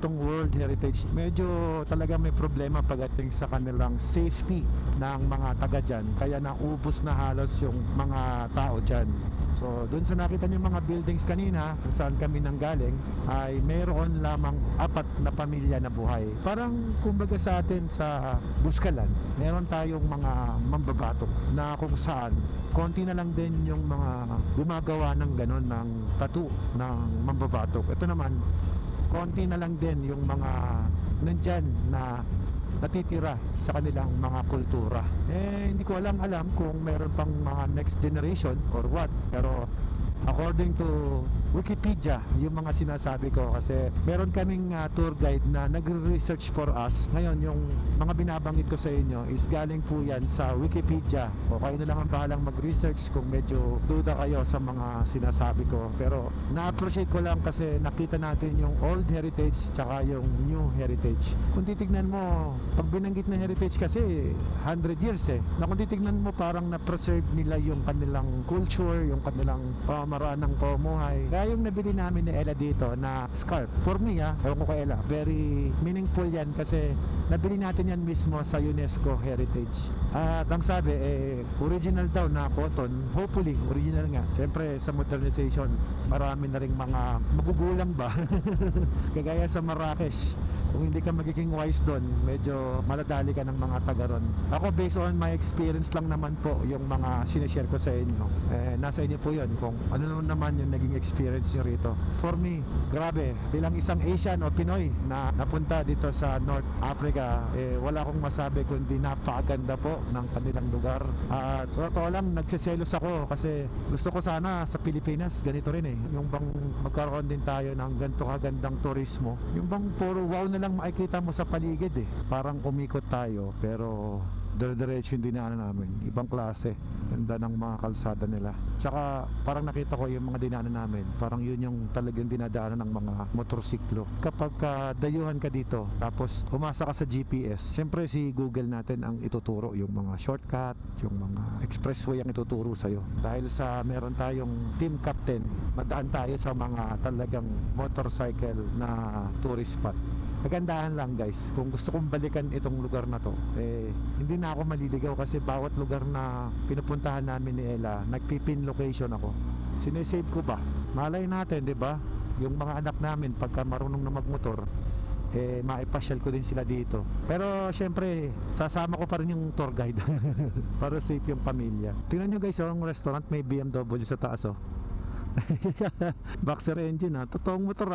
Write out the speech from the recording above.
itong World Heritage, medyo talaga may problema pagdating sa kanilang safety ng mga taga dyan. Kaya naubos na halos yung mga tao dyan. So dun sa nakita niyo mga buildings kanina kung saan kami nanggaling, ay mayroon lamang 4 na pamilya na buhay. Parang kumbaga sa atin sa Buskalan, meron tayong mga mambabatok na kung saan konti na lang din yung mga gumagawa ng ganon, ng tattoo ng mambabatok. Ito naman, konti na lang din yung mga nandyan na natitira sa kanilang mga kultura. Hindi ko alam kung meron pang mga next generation or what, pero according to Wikipedia, yung mga sinasabi ko, kasi meron kaming tour guide na nagre-research for us. Ngayon, yung mga binabanggit ko sa inyo is galing po yan sa Wikipedia. O kayo na lang ang bahalang mag-research kung medyo duda kayo sa mga sinasabi ko. Pero na-appreciate ko lang kasi nakita natin yung old heritage tsaka yung new heritage. Kung titignan mo, pag binanggit na heritage kasi 100 years na kung titignan mo parang na-preserve nila yung kanilang culture, yung kanilang pamamaraan ng pamumuhay. Kaya yung nabili namin ni Ella dito na scarf, for me ewan ko kay Ella, very meaningful yan kasi nabili natin yan mismo sa UNESCO Heritage. At ang sabi, original daw na cotton. Hopefully, original nga. Siyempre, sa modernization, marami na ring mga magugulang ba? Kagaya sa Marrakesh, kung hindi ka magiging wise doon, medyo maladali ka ng mga taga ron. Ako, based on my experience lang naman po, yung mga sinishare ko sa inyo. Nasa inyo po yun, kung ano naman yung naging experience nyo rito. For me, grabe, bilang isang Asian o Pinoy na napunta dito sa North Africa, wala akong masabi kundi napakaganda po ng kanilang lugar. At totoo lang, nagsiselos ako kasi gusto ko sana sa Pilipinas ganito rin yung bang magkaroon din tayo ng ganito kagandang turismo, yung bang puro wow na lang makikita mo sa paligid parang umikot tayo pero dire-diretso yung dinaanan namin, ibang klase, ganda ng mga kalsada nila. Tsaka parang nakita ko yung mga dinaanan namin, parang yun yung talagang dinadaanan ng mga motorsiklo. Kapag dayuhan ka dito tapos umasa ka sa GPS, syempre si Google natin ang ituturo, yung mga shortcut, yung mga expressway ang ituturo sa'yo. Dahil sa meron tayong team captain, madaan tayo sa mga talagang motorcycle na tourist spot. Kagandahan lang guys, kung gusto kong balikan itong lugar na to, hindi na ako maliligaw kasi bawat lugar na pinupuntahan namin ni Ella, nagpipin location ako. Sinesave ko ba? Malay natin, di ba? Yung mga anak namin, pagka marunong na magmotor, maipasyal ko din sila dito. Pero syempre, sasama ko pa rin yung tour guide para safe yung pamilya. Tingnan nyo guys, ang restaurant may BMW sa taas Boxer engine totoong motor